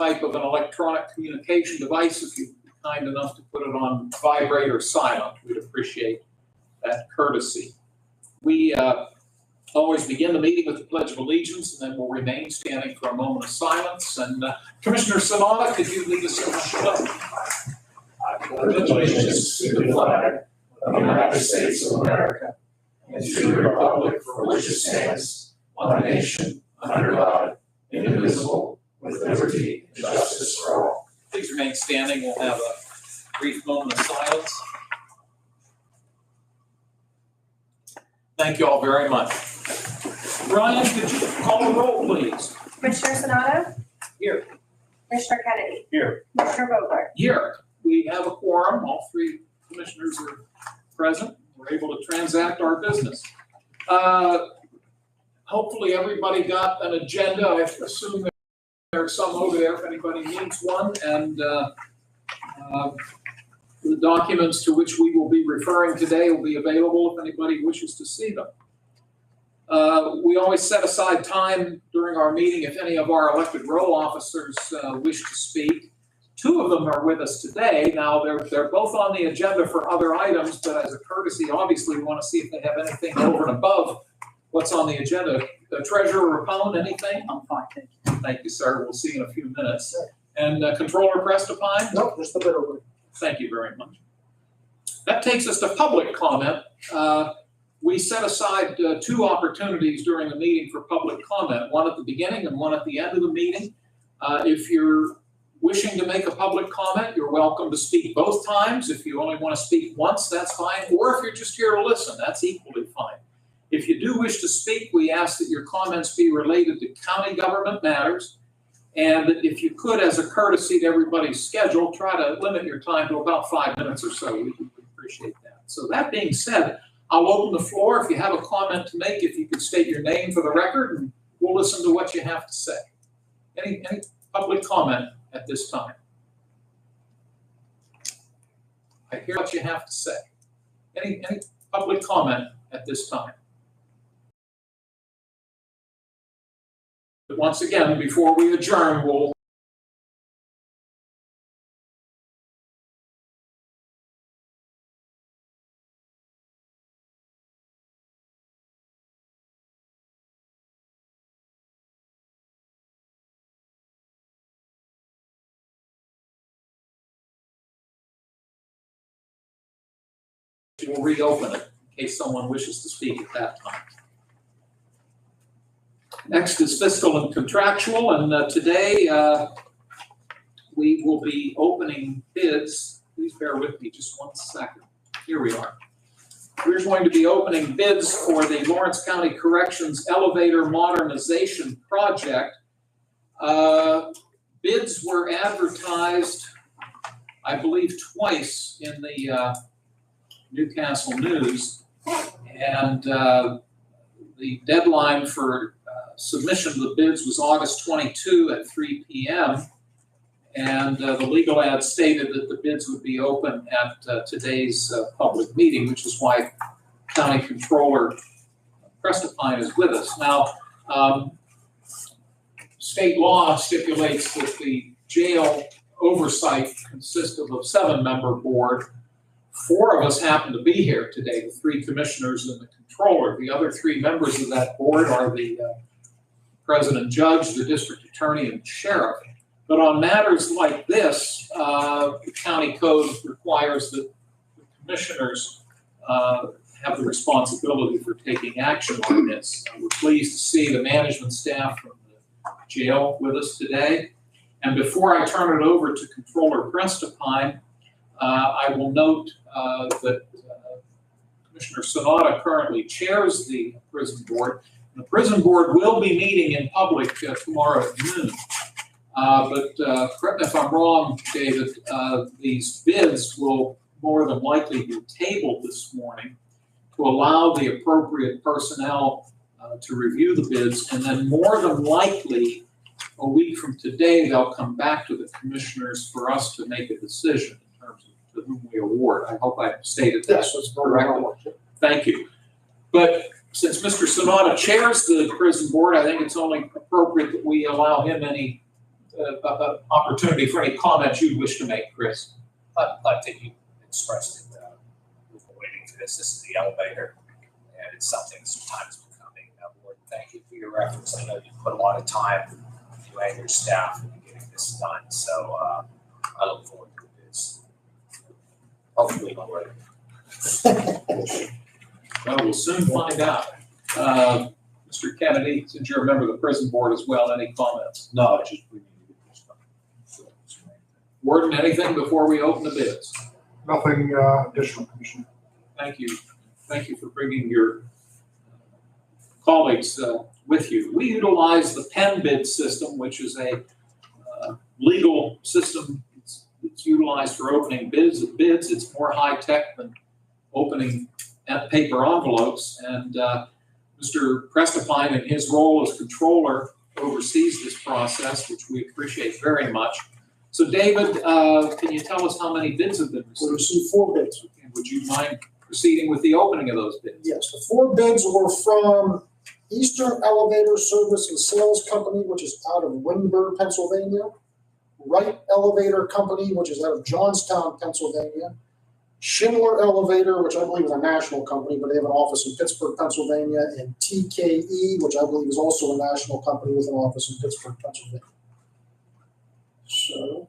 type of an electronic communication device, if you'd be kind enough to put it on vibrate or silent, we'd appreciate that courtesy. We always begin the meeting with the Pledge of Allegiance, and then we'll remain standing for a moment of silence. And Commissioner Sonata, could you lead us in the pledge? I pledge allegiance to the flag of the United States of America and to the republic for which it stands, one nation, under God, indivisible, with liberty and justice for all. Please remain standing. We'll have a brief moment of silence. Thank you all very much. Ryan, could you call the roll, please? Commissioner Sonata? Here. Commissioner Kennedy? Here. Commissioner Vogler? Here. We have a quorum. All three commissioners are present. We're able to transact our business. Hopefully everybody got an agenda. I assume there are some over there if anybody needs one. And the documents to which we will be referring today will be available if anybody wishes to see them. We always set aside time during our meeting if any of our elected row officers wish to speak. Two of them are with us today. Now, they're both on the agenda for other items, but as a courtesy, obviously, we want to see if they have anything over and above what's on the agenda. Treasurer Rapone, anything? I'm fine, thank you. Thank you, sir. We'll see you in a few minutes. And Controller Prestipine? Nope, just a bit over. Thank you very much. That takes us to public comment. We set aside two opportunities during the meeting for public comment, one at the beginning and one at the end of the meeting. If you're wishing to make a public comment, you're welcome to speak both times. If you only want to speak once, that's fine. Or if you're just here to listen, that's equally fine. If you do wish to speak, we ask that your comments be related to county government matters. And that if you could, as a courtesy to everybody's schedule, try to limit your time to about 5 minutes or so. We would appreciate that. So that being said, I'll open the floor. If you have a comment to make, if you could state your name for the record, and we'll listen to what you have to say. Any public comment at this time? I hear what you have to say. Any public comment at this time? But once again, before we adjourn, we'll reopen it in case someone wishes to speak at that time. Next is fiscal and contractual, and today we will be opening bids. Please bear with me just 1 second. Here we are. We're going to be opening bids for the Lawrence County Corrections Elevator Modernization Project. Bids were advertised, I believe, twice in the Newcastle News, and the deadline for submission of the bids was August 22 at 3 p.m. And the legal ad stated that the bids would be open at today's public meeting, which is why County Controller Prestipine is with us. Now, state law stipulates that the jail oversight consists of a 7-member board. 4 of us happen to be here today, the 3 commissioners and the controller. The other 3 members of that board are the president judge, the district attorney, and the sheriff. But on matters like this, the county code requires that the commissioners have the responsibility for taking action on this. We're pleased to see the management staff from the jail with us today. And before I turn it over to Controller Prestipine, I will note that Commissioner Sonata currently chairs the prison board. The prison board will be meeting in public tomorrow at noon. But correct me if I'm wrong, David, these bids will more than likely be tabled this morning to allow the appropriate personnel to review the bids, and then more than likely a week from today they'll come back to the commissioners for us to make a decision in terms of to whom we award. I hope I stated that correctly. Thank you. But since Mr. Sonata chairs the prison board, I think it's only appropriate that we allow him any opportunity for any comments you'd wish to make, Chris. I think you expressed it, we've been waiting for this is the elevator, and it's something sometimes becoming, Lord, thank you for your efforts, I know you put a lot of time, you and your staff, in getting this done, so, I look forward to this. Hopefully, Lord. Well, we'll soon find out. Mr. Kennedy, since you're a member of the prison board as well, any comments? No, I just, we need to get this done. Warden, anything before we open the bids? Nothing additional, Commissioner. Thank you. Thank you for bringing your colleagues with you. We utilize the pen bid system, which is a legal system. It's utilized for opening bids. It's more high tech than opening paper envelopes. And Mr. Prestipine, in his role as controller, oversees this process, which we appreciate very much. So, David, can you tell us how many bids have been We received? received 4 bids. And would you mind proceeding with the opening of those bids? Yes, the 4 bids were from Eastern Elevator Service and Sales Company, which is out of Windber, Pennsylvania. Wright Elevator Company, which is out of Johnstown, Pennsylvania. Schindler Elevator, which I believe is a national company, but they have an office in Pittsburgh, Pennsylvania. And TKE, which I believe is also a national company with an office in Pittsburgh, Pennsylvania. So.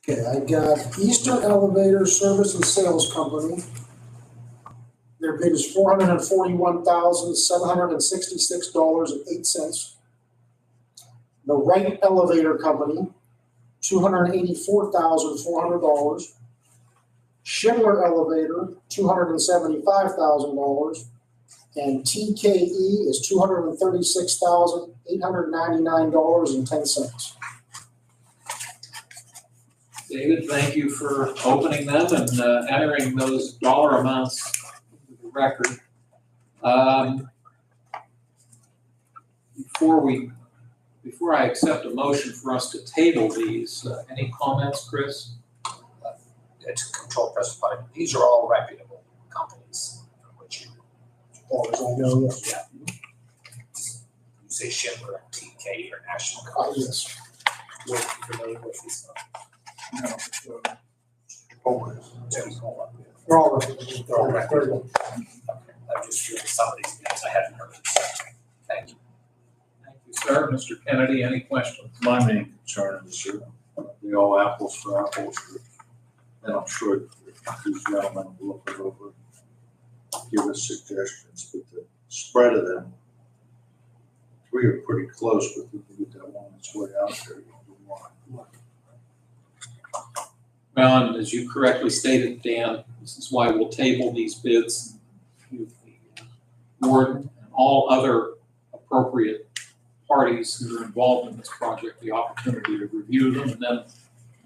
Okay, I got Eastern Elevator Service and Sales Company. Their bid is $441,766.08. The Wright Elevator Company, $284,400. Schindler Elevator, $275,000. And TKE is $236,899.10. David, thank you for opening them and entering those dollar amounts into the record. Before I accept a motion for us to table these, any comments, Chris? To control Prestipine, these are all reputable companies from which you, As far as I know, yes. you say Schindler and TK are national Yes. companies. You're familiar with these companies? Always. They're all right. They're all right. Okay, I'm just curious, some of these names I hadn't heard. Thank you. Thank you, sir. Mr. Kennedy, any questions? My main concern is the all apples for apples, and I'm sure these gentlemen will look it over, give us suggestions, but the spread of them, 3 are pretty close, but if you get that one that's way out there, you'll do one. Well, and as you correctly stated, Dan, this is why we'll table these bids, give the warden and all other appropriate parties who are involved in this project the opportunity to review them. And then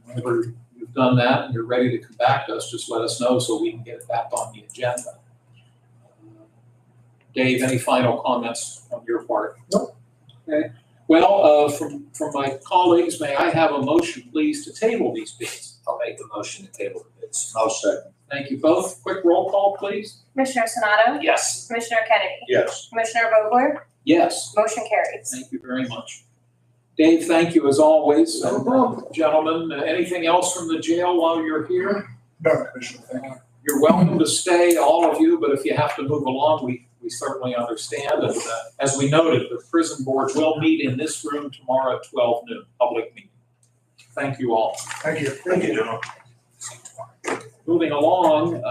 whenever you've done that and you're ready to come back to us, just let us know so we can get it back on the agenda. Dave, any final comments on your part? Nope. Okay. Well, from my colleagues, may I have a motion, please, to table these bids? I'll make the motion to table the bids. I'll second. Thank you both. Quick roll call, please. Commissioner Sonato? Yes. Commissioner Kennedy? Yes. Commissioner Vogler? Yes. Motion carries. Thank you very much. Dave, thank you as always. No problem. Gentlemen, anything else from the jail while you're here? No, Commissioner, thank you. You're welcome to stay, all of you, but if you have to move along, we certainly understand. And as we noted, the prison board will meet in this room tomorrow at 12 noon, public meeting. Thank you all. Thank you. Thank you, gentlemen. Moving along,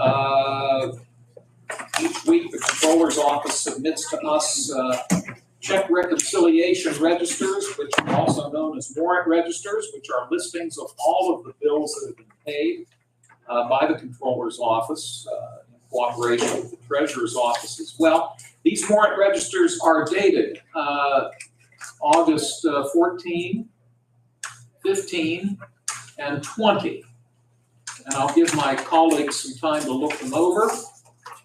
each week the controller's office submits to us check reconciliation registers, which are also known as warrant registers, which are listings of all of the bills that have been paid by the Controller's Office in cooperation with the Treasurer's Office as well. These warrant registers are dated August 14, 15, and 20. And I'll give my colleagues some time to look them over,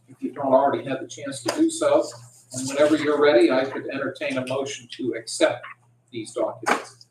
if you don't already have the chance to do so. And whenever you're ready, I could entertain a motion to accept these documents.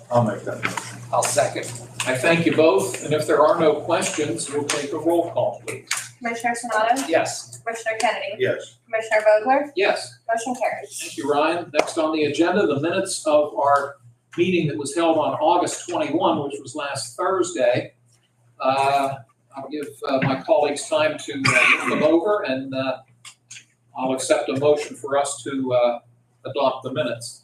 I'll make that motion. I'll second. I thank you both, and if there are no questions, we'll take a roll call, please. Commissioner Sonato? Yes. Commissioner Kennedy? Yes. Commissioner Vogler? Yes. Motion carries. Thank you, Ryan. Next on the agenda, the minutes of our meeting that was held on August 21, which was last Thursday. I'll give my colleagues time to look them over, and I'll accept a motion for us to adopt the minutes.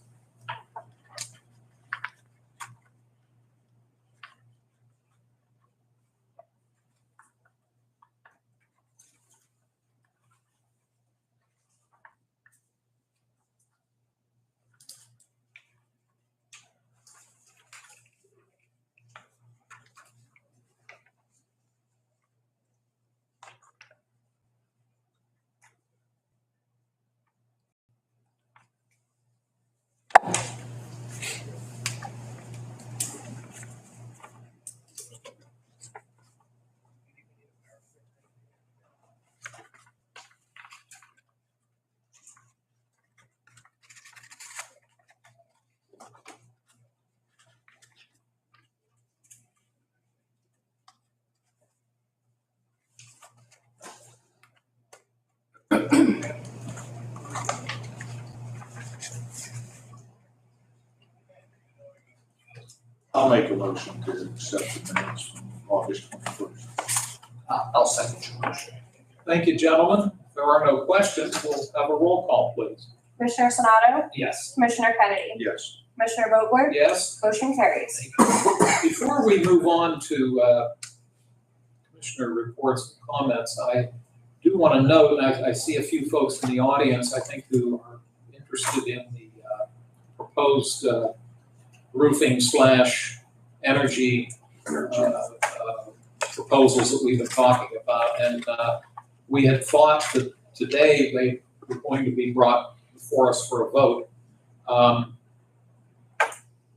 I'll make a motion to accept the minutes from August 21st. I'll second your motion. Thank you, gentlemen. If there are no questions, we'll have a roll call, please. Commissioner Sonato? Yes. Commissioner Kennedy? Yes. Commissioner Vogler? Yes? Motion carries. Before we move on to Commissioner reports and comments, I do want to note, and I see a few folks in the audience, I think, who are interested in the proposed roofing / energy proposals that we've been talking about. And we had thought that today they were going to be brought before us for a vote.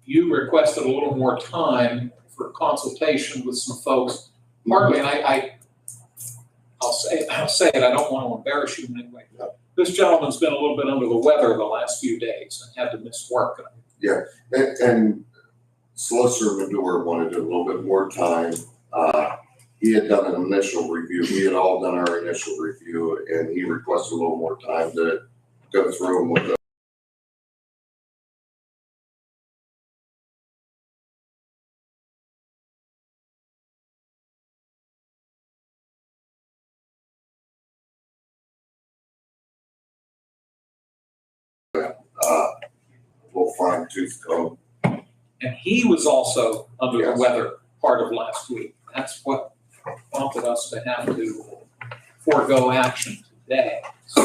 You requested a little more time for consultation with some folks. Partly, and I'll say it, I don't want to embarrass you in any way. This gentleman's been a little bit under the weather the last few days and had to miss work. And Solicitor Madore wanted a little bit more time. He had done an initial review. We had all done our initial review, and he requested a little more time to go through them with us. We'll fine tooth comb. And he was also under the Yes. weather part of last week. That's what prompted us to have to forego action today. So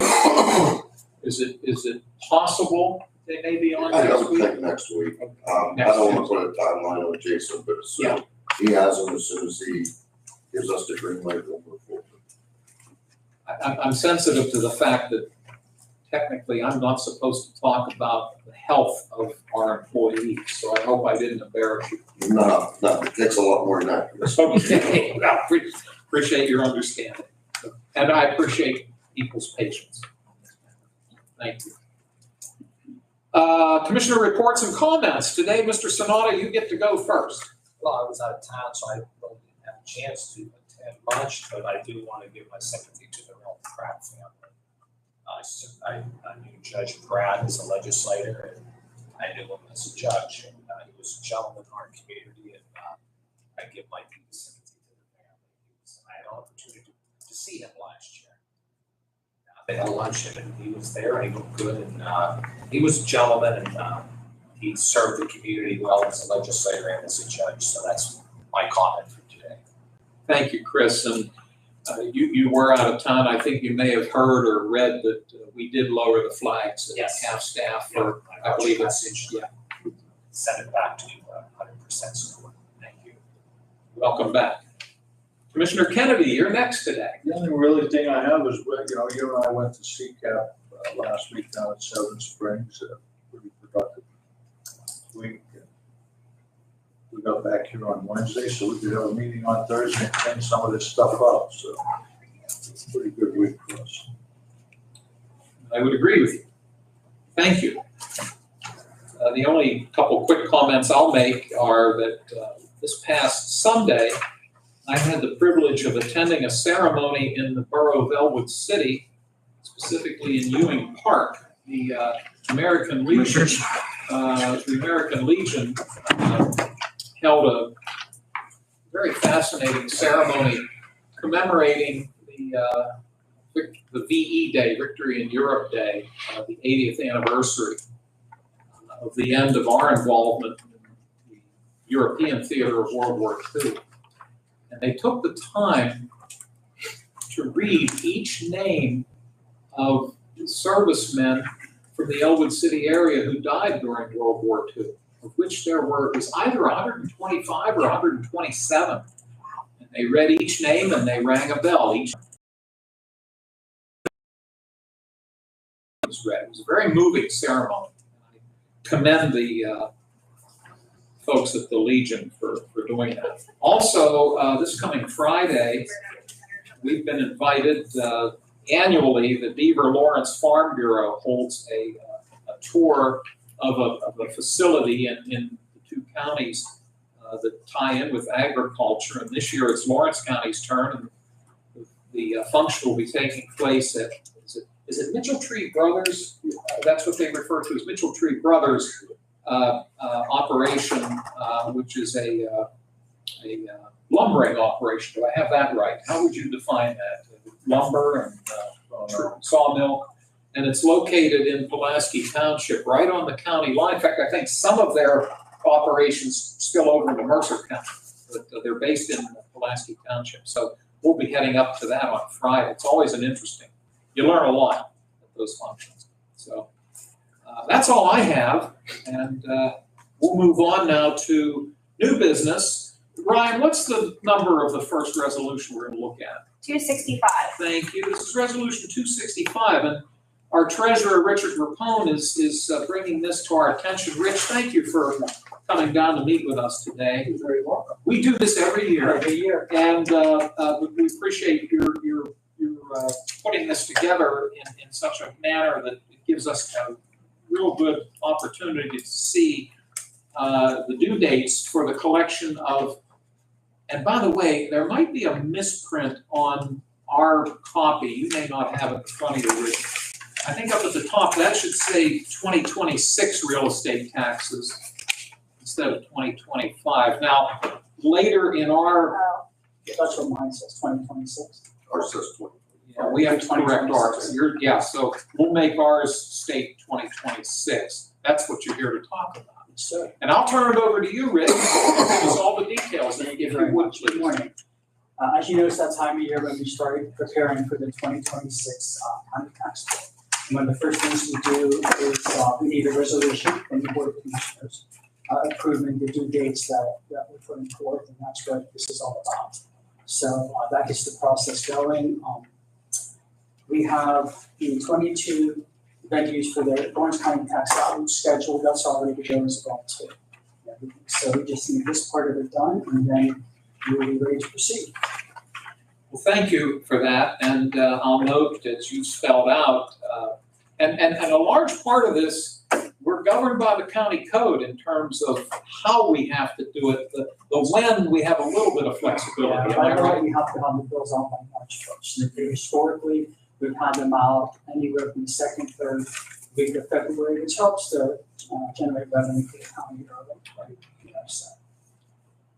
is it possible they may be on I next don't week? think next week. I don't want to put a timeline on Jason, but as soon he has them, as soon as he gives us the green light, we'll move forward. I'm sensitive to the fact that technically I'm not supposed to talk about the health of our employees, so I hope I didn't embarrass you. No, it takes a lot more than that. Okay, well, appreciate your understanding. And I appreciate people's patience. Thank you. Commissioner reports and comments. Today, Mr. Sonata, you get to go first. Well, I was out of town, so I really didn't have a chance to attend much, but I do want to give my sympathy to the Real Pratt family. I knew Judge Pratt as a legislator, and I knew him as a judge, and he was a gentleman in our community, and I give my deep sympathy to the family. I had an opportunity to see him last year. They had lunch, and he was there, and he looked good, and he was a gentleman, and he served the community well as a legislator and as a judge, so that's my comment for today. Thank you, Chris. And you were out of town. I think you may have heard or read that we did lower the flags at Yes. half-staff for, I believe it's, yeah. Send it back to 100% support. Thank you. Welcome back. Commissioner Kennedy, you're next today. The only really thing I have is, you and I went to CCAP last week down at Seven Springs, pretty productive week. We got back here on Wednesday, so we could have a meeting on Thursday and clean some of this stuff up, so it's a pretty good week for us. I would agree with you. Thank you. The only couple quick comments I'll make are that this past Sunday, I had the privilege of attending a ceremony in the borough of Elwood City, specifically in Ewing Park. The American Legion held a very fascinating ceremony commemorating the VE Day, Victory in Europe Day, the 80th anniversary of the end of our involvement in the European theater of World War II. And they took the time to read each name of servicemen from the Elwood City area who died during World War II, of which there was either 125 or 127. And they read each name and they rang a bell. Each was read. It was a very moving ceremony. I commend the folks at the Legion for doing that. Also, this coming Friday, we've been invited annually. The Beaver Lawrence Farm Bureau holds a tour of a facility in the two counties that tie in with agriculture. And this year it's Lawrence County's turn, and the function will be taking place at, is it Mitchell Tree Brothers? That's what they refer to as Mitchell Tree Brothers operation, which is a lumbering operation. Do I have that right? How would you define that? Lumber and sawmill. And it's located in Pulaski Township, right on the county line. In fact, I think some of their operations spill over into Mercer County, but they're based in Pulaski Township. So we'll be heading up to that on Friday. It's always you learn a lot at those functions. So that's all I have. And we'll move on now to new business. Ryan, what's the number of the first resolution we're going to look at? 265. Thank you. This is resolution 265, and our treasurer, Richard Rapone, is bringing this to our attention. Rich, thank you for coming down to meet with us today. You're very welcome. We do this every year. And we appreciate your putting this together in such a manner that it gives us a real good opportunity to see the due dates for the collection of. And by the way, there might be a misprint on our copy. You may not have it in front of you, Rich. I think up at the top, that should say 2026 real estate taxes instead of 2025. Now, later in our, That's what mine says, 2026. Ours says 20. yeah, we have to correct ours. So we'll make ours state 2026. That's what you're here to talk about. So, And I'll turn it over to you, Rich, to give us all the details, if you would, good please. morning. As you know, it's that time of year when we started preparing for the 2026 county tax bill. And one of the first things we do is we need a resolution from the Board of Commissioners approving the due dates that we're putting forth, and that's what this is all about. So that gets the process going. We have the 22 venues for the Lawrence County tax outreach schedule. That's already going as well too. So we just need this part of it done, and then we will be ready to proceed. Well, thank you for that, and I'll note, as you spelled out, and a large part of this, we're governed by the county code in terms of how we have to do it. The when, we have a little bit of flexibility. By law, we have to have the bills out by March 1st. Historically, We've had them out anywhere from the second, third week of February, which helps to generate revenue for the county early.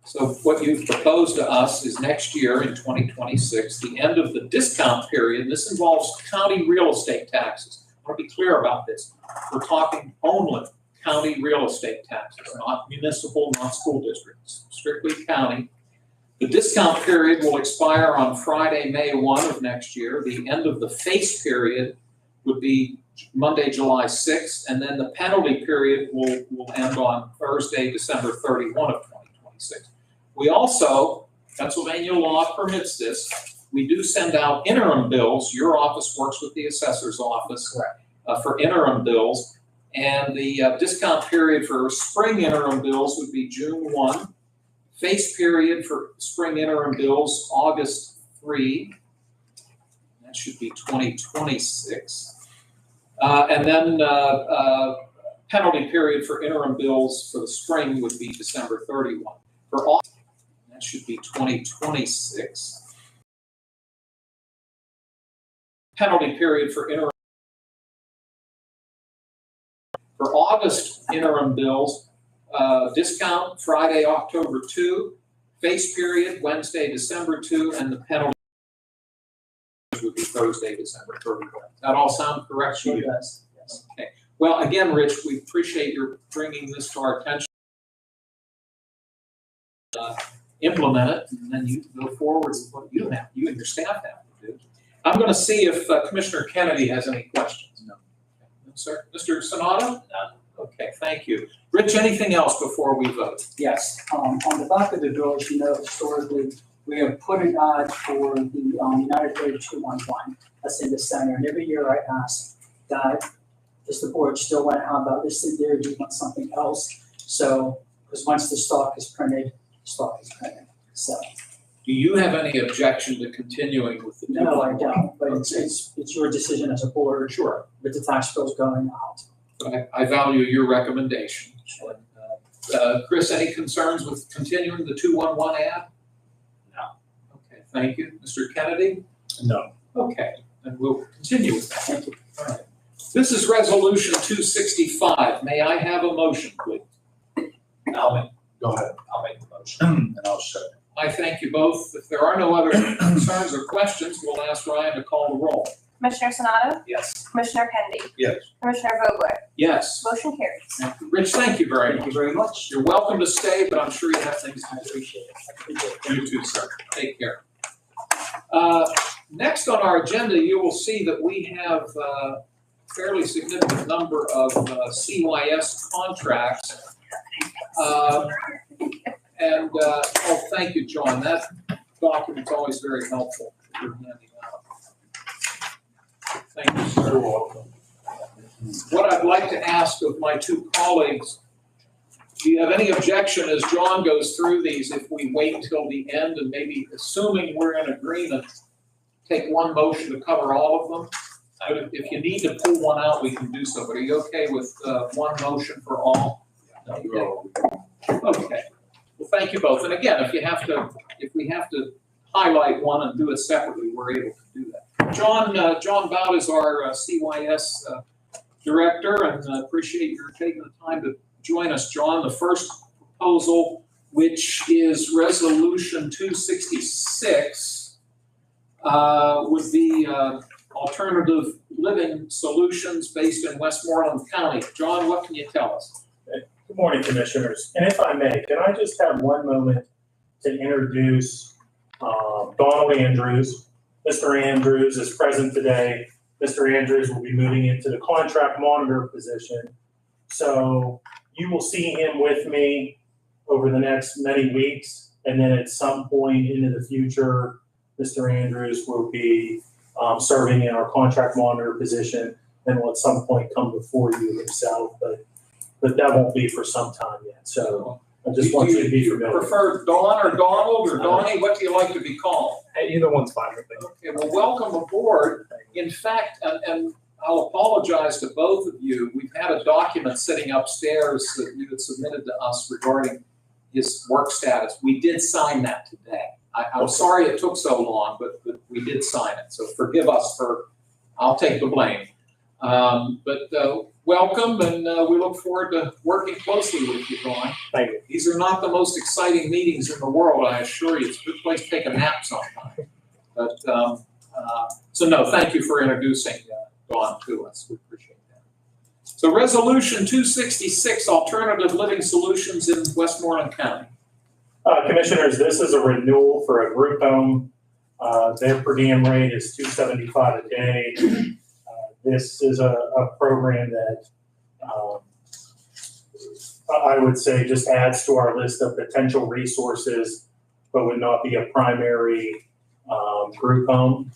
So what you've proposed to us is next year in 2026, the end of the discount period. This involves county real estate taxes. I want to be clear about this. We're talking only county real estate taxes, not municipal, not school districts, strictly county. The discount period will expire on Friday, May 1 of next year. The end of the face period would be Monday, July 6th, and then the penalty period will end on Thursday, December 31 of 2026. We also, Pennsylvania law permits this, we do send out interim bills. Your office works with the assessor's office for interim bills. And the discount period for spring interim bills would be June 1. Face period for spring interim bills, August 3. That should be 2026. And then penalty period for interim bills for the spring would be December 31. For August, that should be 2026. Penalty period for interim. For August interim bills, discount Friday, October 2, face period Wednesday, December 2, and the penalty would be Thursday, December 31. Does that all sound correct? Sure does, yes. Okay. Well, again, Rich, we appreciate your bringing this to our attention. Implement it, and then you go forward with what you and your staff have to do. I'm going to see if Commissioner Kennedy has any questions. No. Sir, Mr. Sonato? No. Okay, thank you. Rich, anything else before we vote? Yes, on the back of the bill, as you know, historically, we have put an ad for the United Way 211. That's in the center, and every year I ask that, does the board still want to have that listed there? Do you want something else? So, because once the stock is printed, stock is printed. So. Do you have any objection to continuing with the? No, I don't, but it's your decision as a board. Sure. With the tax bills going out. I value your recommendation. Sure. Chris, any concerns with continuing the 211 ad? No. Okay, thank you. Mr. Kennedy? No. Okay, then we'll continue with that. Thank you. All right. This is resolution 265. May I have a motion, please? Go ahead. I'll make the motion and I'll second. I thank you both. If there are no other concerns or questions, we'll ask Ryan to call the roll. Commissioner Sonato? Yes. Commissioner Kennedy? Yes. Commissioner Vogler? Yes. Motion carries. Thank you. Rich, thank you very Thank much. you very much. You're welcome to stay, but I'm sure you have things I to do. appreciate it. I appreciate it. You too, sir. Take care. Next on our agenda, you will see that we have a fairly significant number of CYS contracts. Oh, thank you, John. That document's always very helpful. You're handing out. Thank you, sir. What I'd like to ask of my two colleagues, do you have any objection as John goes through these if we wait till the end and maybe, assuming we're in agreement, take one motion to cover all of them? But if you need to pull one out, we can do so. But are you okay with one motion for all? Okay. Well, thank you both. And again, if we have to highlight one and do it separately, we're able to do that. John Bout is our CYS director, and appreciate your taking the time to join us, John. The first proposal, which is resolution 266, would be alternative living solutions based in Westmoreland County. John, what can you tell us? Good morning, Commissioners. And if I may, can I just have one moment to introduce Donald Andrews. Mr. Andrews is present today. Mr. Andrews will be moving into the contract monitor position. So you will see him with me over the next many weeks. And then at some point into the future, Mr. Andrews will be serving in our contract monitor position and will at some point come before you himself. But that won't be for some time yet. So I just want you to be familiar. Prefer Don or Donald or Donnie? What do you like to be called? Either one's fine with me. Okay, well, welcome aboard. In fact, and I'll apologize to both of you. We've had a document sitting upstairs that you had submitted to us regarding his work status. We did sign that today. I'm sorry it took so long, but we did sign it. So forgive us for I'll take the blame. Welcome, and we look forward to working closely with you, Dawn. Thank you. These are not the most exciting meetings in the world, I assure you. It's a good place to take a nap sometime. But, so no, thank you for introducing Dawn to us. We appreciate that. So Resolution 266, Alternative Living Solutions in Westmoreland County. Commissioners, this is a renewal for a group home. Their per diem rate is $275 a day. This is a program that I would say just adds to our list of potential resources, but would not be a primary group home.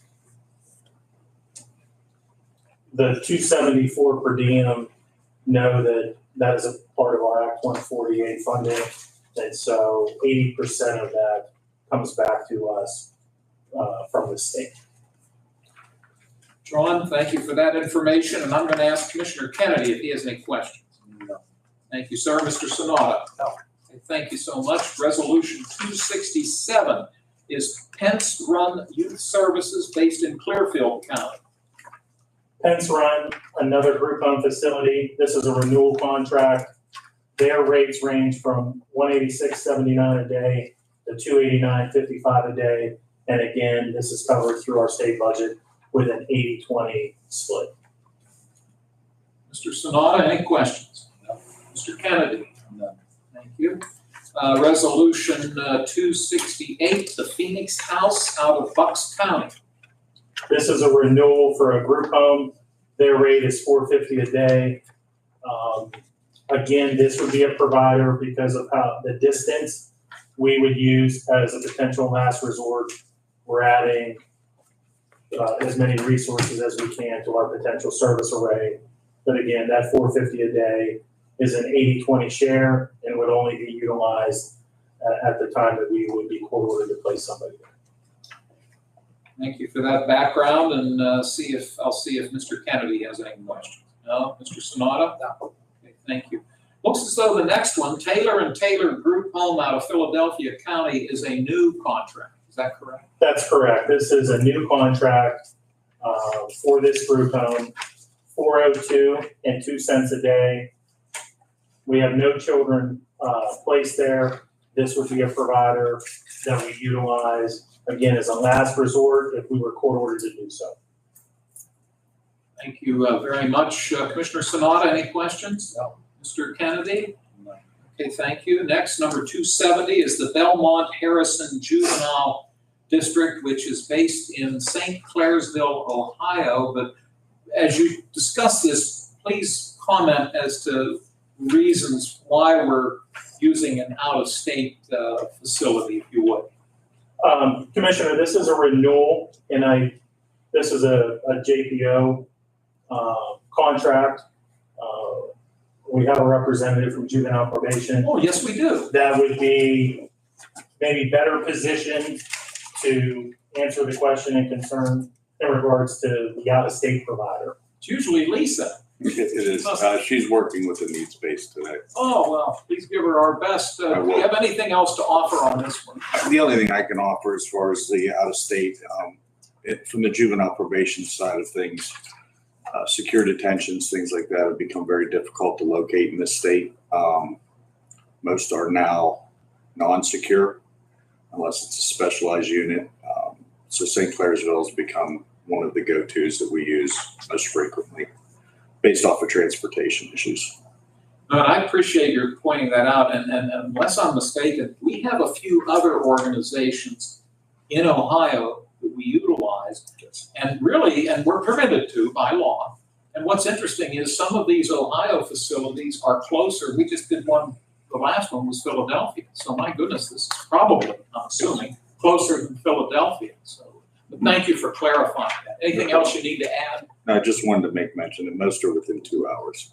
The $274 per diem, know that that is a part of our Act 148 funding. And so 80% of that comes back to us from the state. John, thank you for that information, and I'm going to ask Commissioner Kennedy if he has any questions. No. Thank you, sir. Mr. Sonata? No. Okay, thank you so much. Resolution 267 is Pence Run Youth Services based in Clearfield County. Pence Run, another group home facility. This is a renewal contract. Their rates range from $186.79 a day to $289.55 a day. And again, this is covered through our state budget with an 80-20 split. Mr. Sonata, any questions? No. Mr. Kennedy? No. Thank you. Resolution 268, the Phoenix House out of Bucks County. This is a renewal for a group home. Their rate is $450 a day. Again, this would be a provider because of how the distance we would use as a potential last resort. We're adding as many resources as we can to our potential service array. But again, that $450 a day is an 80-20 share and would only be utilized at the time that we would be court ordered to place somebody there. Thank you for that background, and I'll see if Mr. Kennedy has any questions. No, Mr. Sonata? No. Okay, thank you. Looks as though the next one, Taylor & Taylor Group Home out of Philadelphia County, is a new contract. Is that correct? That's correct. This is a new contract for this group home, $402.02 a day. We have no children placed there. This would be a provider that we utilize, again, as a last resort if we were court ordered to do so. Thank you very much. Commissioner Sonata, any questions? No. Mr. Kennedy? No. Okay, thank you. Next, number 270 is the Belmont Harrison Juvenile District, which is based in St. Clairsville, Ohio. But as you discuss this, please comment as to reasons why we're using an out-of-state facility, if you would. Commissioner, this is a renewal, and this is a JPO contract. We have a representative from juvenile probation. Oh, yes, we do. That would be maybe better positioned to answer the question and concern in regards to the out-of-state provider. It's usually Lisa. It is. She's working with the needs base today. Oh, well, please give her our best. Do you have anything else to offer on this one? The only thing I can offer as far as the out-of-state, from the juvenile probation side of things, secure detentions, things like that have become very difficult to locate in this state. Most are now non-secure unless it's a specialized unit. So St. Clairsville has become one of the go-tos that we use most frequently based off of transportation issues. No, and I appreciate your pointing that out. And unless I'm mistaken, we have a few other organizations in Ohio that we utilize, and we're permitted to by law. And what's interesting is some of these Ohio facilities are closer. We just did one, the last one was Philadelphia. So my goodness, this is probably, I'm assuming, closer than Philadelphia. So but thank you for clarifying that. Anything else you need to add? No, I just wanted to make mention that most are within 2 hours.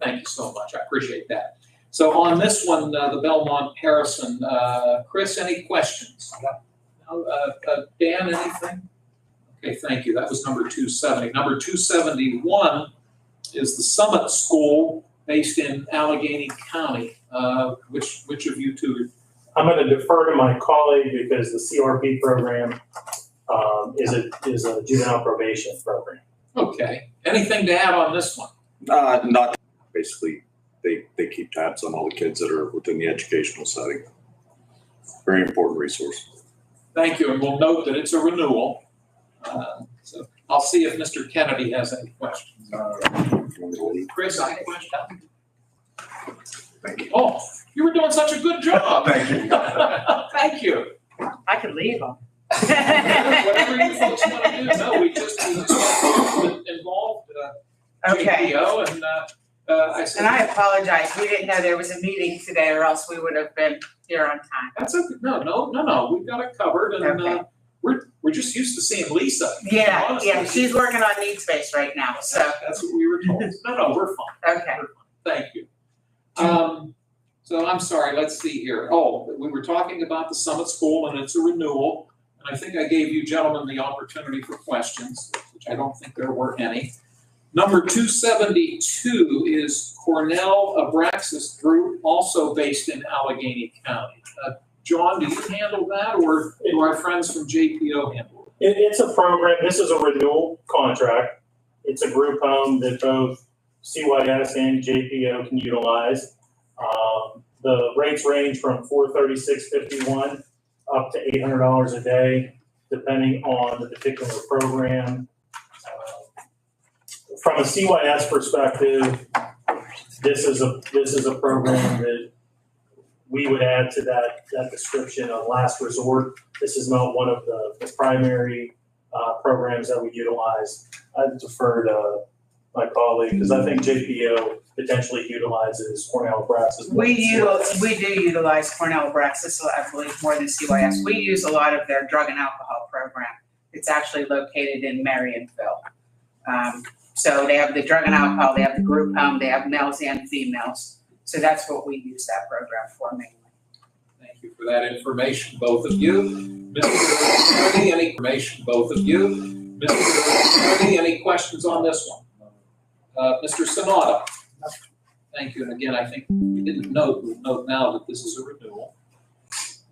Thank you so much. I appreciate that. So on this one, the Belmont Harrison, Chris, any questions? No, Dan, anything? Okay, thank you. That was number 270. Number 271 is the Summit School based in Allegheny County. Which of you two? I'm going to defer to my colleague because the CRP program is a juvenile probation program. Okay. Anything to add on this one? Not basically, they keep tabs on all the kids that are within the educational setting. Very important resource. Thank you, and we'll note that it's a renewal. So I'll see if Mr. Kennedy has any questions. Chris, any questions? Thank you. Oh, you were doing such a good job. Thank you. Thank you. I could leave them. Whatever you folks want to do. No, we just got involved, Okay. GPO, and I said. And I apologize. We didn't know there was a meeting today or else we would have been here on time. That's okay. No. We've got it covered, and Okay. we're just used to seeing Lisa. Yeah, Honestly. yeah, she's working on need space right now, so, That's what we were told. No, we're fine. okay. Thank you. So I'm sorry, let's see here. Oh, we were talking about the Summit School and it's a renewal. And I think I gave you gentlemen the opportunity for questions, which I don't think there were any. Number 272 is Cornell Abraxas Group, also based in Allegheny County. John, do you handle that, or do our friends from JPO handle it? It's a program, this is a renewal contract. It's a group home that both CYS and JPO can utilize. The rates range from $436.51 up to $800 a day, depending on the particular program. From a CYS perspective, this is a program that we would add to that description of last resort. This is not one of the primary programs that we utilize. I defer to my colleague, because I think JPO potentially utilizes Cornell Abraxas. We do utilize Cornell Abraxas, I believe, more than CYS. We use a lot of their drug and alcohol program. It's actually located in Marionville. So they have the drug and alcohol, they have the group home, they have males and females. So that's what we use that program for mainly. Thank you for that information, both of you. Mr. Kennedy, any information, both of you? Mr. Kennedy, any questions on this one? Mr. Sanada? Thank you, and again, I think we didn't note, we'll note now that this is a renewal.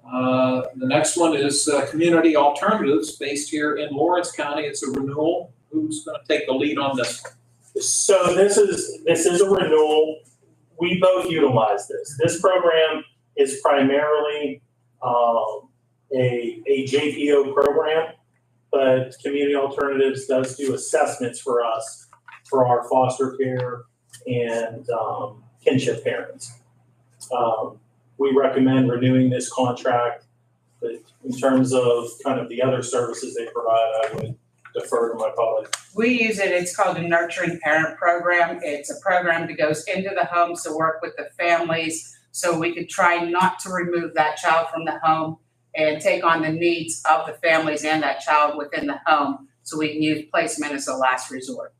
The next one is Community Alternatives, based here in Lawrence County. It's a renewal. Who's going to take the lead on this one? So this is a renewal. We both utilize this. This program is primarily a JPO program, but Community Alternatives does do assessments for us for our foster care and kinship parents. We recommend renewing this contract, but in terms of kind of the other services they provide, I would defer to my colleague. We use it, it's called a Nurturing Parent Program. It's a program that goes into the homes to work with the families, so we could try not to remove that child from the home and take on the needs of the families and that child within the home, so we can use placement as a last resort.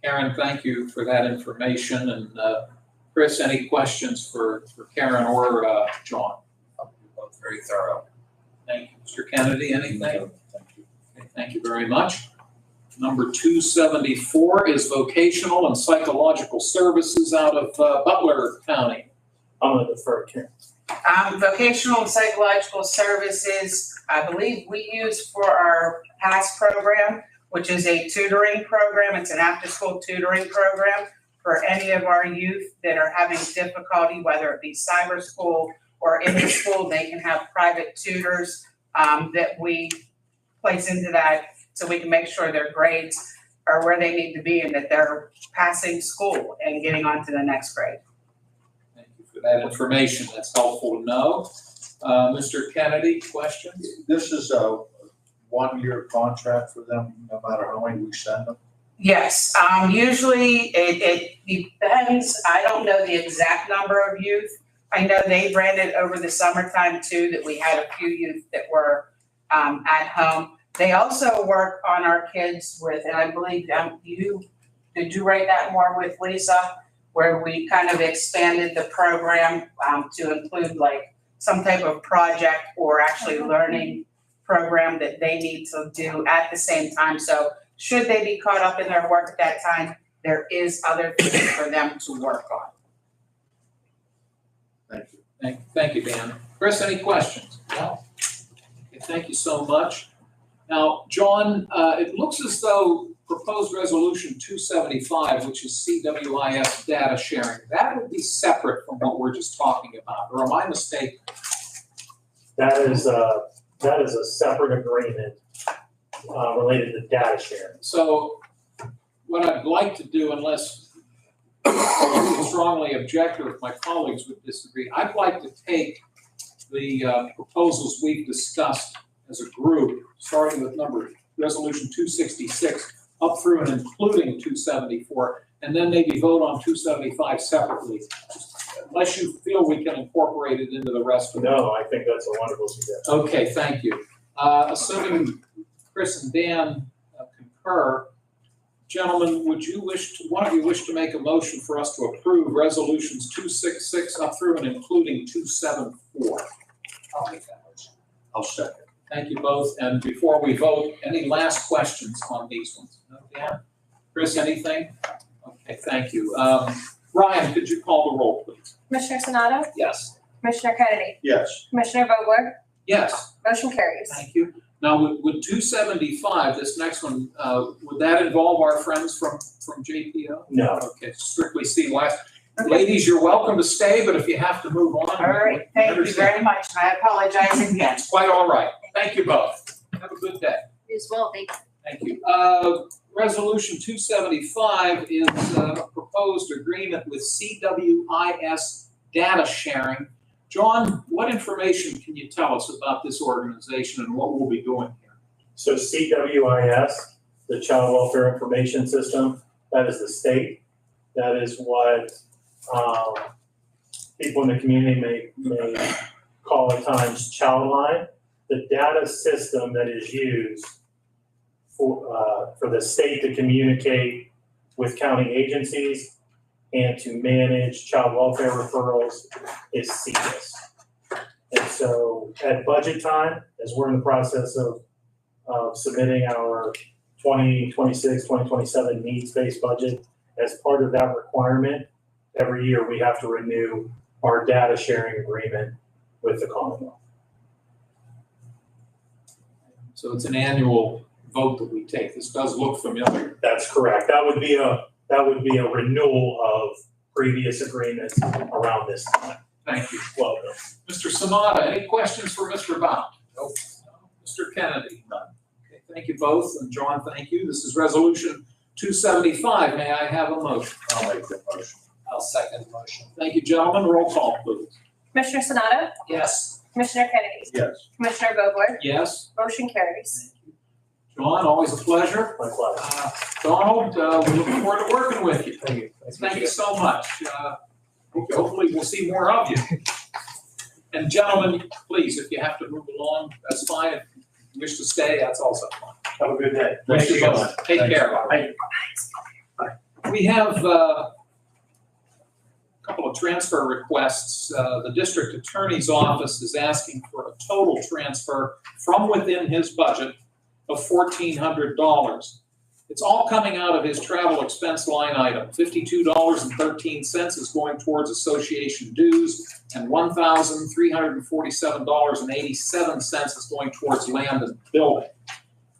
Karen, thank you for that information. And Chris, any questions for Karen or John? You're both very thorough. Thank you. Mr. Kennedy, anything? Okay, thank you very much. Number 274 is Vocational and Psychological Services out of Butler County. I'm going to defer to Karen. Vocational and Psychological Services, I believe we use for our PASS program, which is a tutoring program. It's an after-school tutoring program for any of our youth that are having difficulty, whether it be cyber school or in the school. They can have private tutors that we place into that, so we can make sure their grades are where they need to be and that they're passing school and getting on to the next grade. Thank you for that information. That's helpful to know. Mr. Kennedy, questions? This is a one-year contract for them, no matter how many we send them? Yes, usually it depends. I don't know the exact number of youth. I know they ran it over the summertime too, that we had a few youth that were at home. They also work on our kids with, and I believe did you write that more with Lisa, where we kind of expanded the program to include like some type of project or actually learning program that they need to do at the same time. So should they be caught up in their work at that time, there is other things for them to work on. Thank you. Thank you, Dan. Chris, any questions? No. Okay, thank you so much. Now, John, it looks as though proposed resolution 275, which is CWIS data sharing, that would be separate from what we're just talking about, or am I mistaken? That is a separate agreement related to data sharing. So what I'd like to do, unless you strongly object or if my colleagues would disagree, I'd like to take the proposals we've discussed as a group, starting with resolution 266, up through and including 274, and then maybe vote on 275 separately, unless you feel we can incorporate it into the rest of it. No, I think that's a wonderful suggestion. Okay, thank you. Assuming Chris and Dan concur, gentlemen, one of you wish to make a motion for us to approve resolutions 266 up through and including 274? I'll make that motion. I'll second. Thank you both. And before we vote, any last questions on these ones? No, Dan? Chris, anything? Okay, thank you. Ryan, could you call the roll, please? Commissioner Sonato? Yes. Commissioner Kennedy? Yes. Commissioner Vogler? Yes, Motion carries. thank you. Now, with 275, this next one, would that involve our friends from JPO? No. Okay, strictly CWIS. Ladies, you're welcome to stay, but if you have to move on. All right, thank you very much, and I apologize again. It's quite all right. Thank you both. Have a good day. You as well, thank you. Thank you. Resolution 275 is a proposed agreement with CWIS data sharing. John, what information can you tell us about this organization and what we'll be doing here? So CWIS, the Child Welfare Information System, that is the state. That is what people in the community may call at times Child Line. The data system that is used for the state to communicate with county agencies and to manage child welfare referrals is CWIS. And so at budget time, as we're in the process of submitting our 2026, 2027 needs-based budget, as part of that requirement, every year we have to renew our data sharing agreement with the Commonwealth. So it's an annual vote that we take. This does look familiar. That's correct. That would be a renewal of previous agreements around this time. Thank you. Welcome. Mr. Sanada, any questions for Mr. Bound? Nope. Mr. Kennedy? None. Okay, thank you both. And John, thank you. This is resolution 275. May I have a motion? I'll make the motion. I'll second the motion. Thank you, gentlemen. Roll call, please. Commissioner Sonato? Yes. Commissioner Kennedy? Yes. Commissioner Vogler? Yes. Motion carries. John, always a pleasure. Likewise. Donald, we look forward to working with you. Thank you. Thank you so much. Hopefully we'll see more of you. And gentlemen, please, if you have to move along, that's fine. If you wish to stay, that's also fine. Have a good day. Thank you both. Take care. We have a couple of transfer requests. The district attorney's office is asking for a total transfer from within his budget of $1,400. It's all coming out of his travel expense line item. $52.13 is going towards association dues, and $1,347.87 is going towards land and building.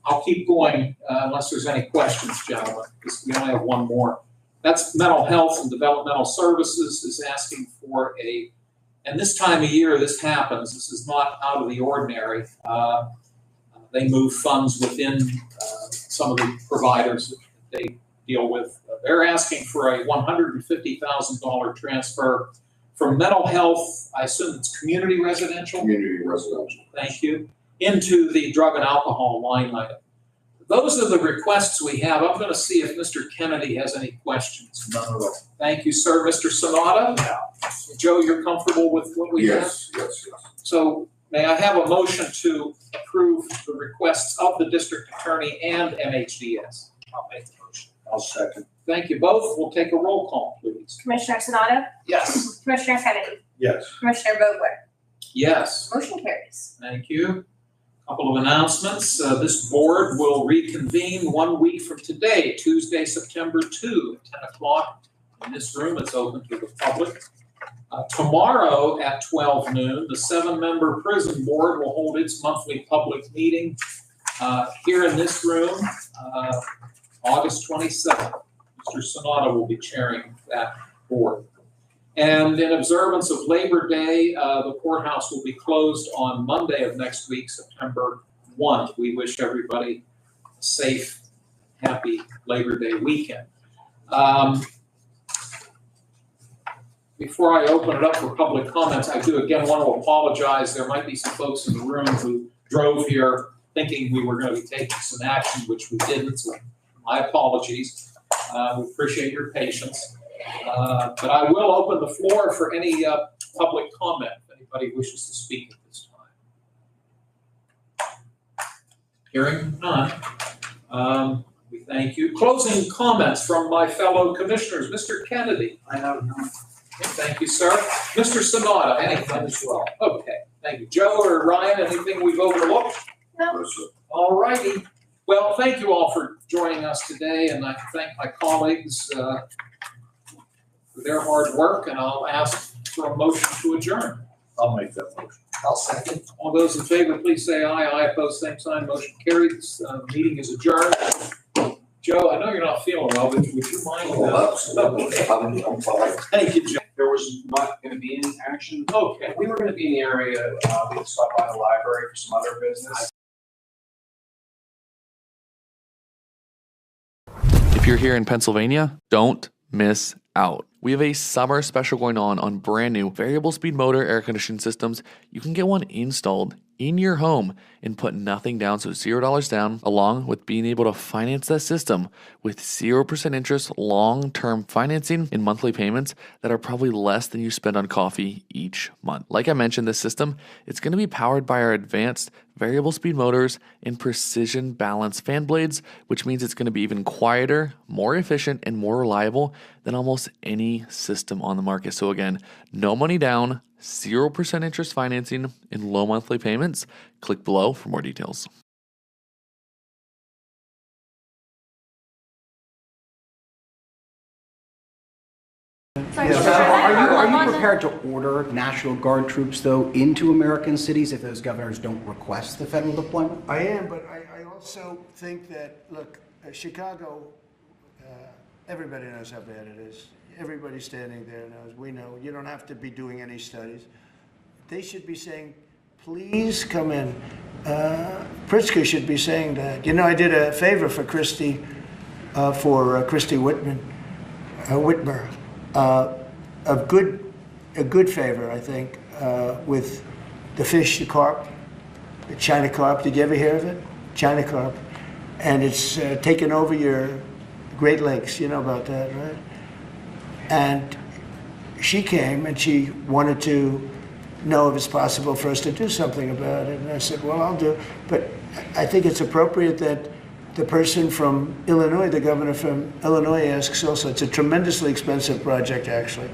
I'll keep going unless there's any questions, gentlemen, because we only have one more. That's mental health and developmental services is asking for and this time of year this happens. This is not out of the ordinary. They move funds within some of the providers that they deal with. They're asking for a $150,000 transfer from mental health, I assume it's community residential? Community residential. Thank you. Into the drug and alcohol line item. Those are the requests we have. I'm going to see if Mr. Kennedy has any questions. None at all. Thank you, sir. Mr. Sanada? Yeah. Joe, you're comfortable with what we have? Yes. So may I have a motion to approve the requests of the district attorney and MHDS? I'll make the motion. I'll second. Thank you both. We'll take a roll call, please. Commissioner Sonato? Yes. Commissioner Kennedy? Yes. Commissioner Vogler? Yes. Motion carries. Thank you. Couple of announcements. This board will reconvene 1 week from today, Tuesday, September 2 at 10 o'clock. In this room, it's open to the public. Tomorrow at 12 noon, the 7-member prison board will hold its monthly public meeting. Here in this room, August 27th, Mr. Sonata will be chairing that board. And in observance of Labor Day, the courthouse will be closed on Monday of next week, September 1. We wish everybody a safe, happy Labor Day weekend. Before I open it up for public comments, I do again want to apologize. There might be some folks in the room who drove here thinking we were going to be taking some action, which we didn't. So my apologies. We appreciate your patience. But I will open the floor for any public comment if anybody wishes to speak at this time. Hearing none, we thank you. Closing comments from my fellow commissioners. Mr. Kennedy. I have none. Thank you, sir. Mr. Sonata, anything as well? Okay, thank you. Joe or Ryan, anything we've overlooked? No. All righty. Well, thank you all for joining us today, and I thank my colleagues for their hard work, and I'll ask for a motion to adjourn. I'll make that motion. I'll second. All those in favor, please say aye. Aye, opposed, same sign. Motion carries. Meeting is adjourned. Joe, I know you're not feeling well, but would you mind? Well, absolutely. I'm fine. Thank you, Joe. There was not gonna be any action. Okay. We were gonna be in the area, we had stopped by the library for some other business. If you're here in Pennsylvania, don't miss out. We have a summer special going on brand new variable speed motor air conditioning systems. You can get one installed in your home and put nothing down, so $0 down, along with being able to finance that system with 0% interest, long-term financing and monthly payments that are probably less than you spend on coffee each month. Like I mentioned, this system, it's going to be powered by our advanced variable speed motors and precision balance fan blades, which means it's going to be even quieter, more efficient, and more reliable than almost any system on the market. So again, no money down, 0% interest financing, and low monthly payments. Click below for more details. Sorry, Yes. Mr. President, Are you on the- prepared to order National Guard troops, though, into American cities if those governors don't request the federal deployment? I am, but I also think that, look, Chicago, everybody knows how bad it is. Everybody standing there knows. We know. You don't have to be doing any studies. They should be saying, please come in. Pritzker should be saying that. You know, I did a favor for Christy Whitmer. A good favor, I think, with the fish, the carp, the China carp. Did you ever hear of it? China carp. And it's taken over your Great Lakes. You know about that, right? And she came and she wanted to know if it's possible for us to do something about it. And I said, well, I'll do. But I think it's appropriate that the person from Illinois, the governor from Illinois, asks also. It's a tremendously expensive project, actually.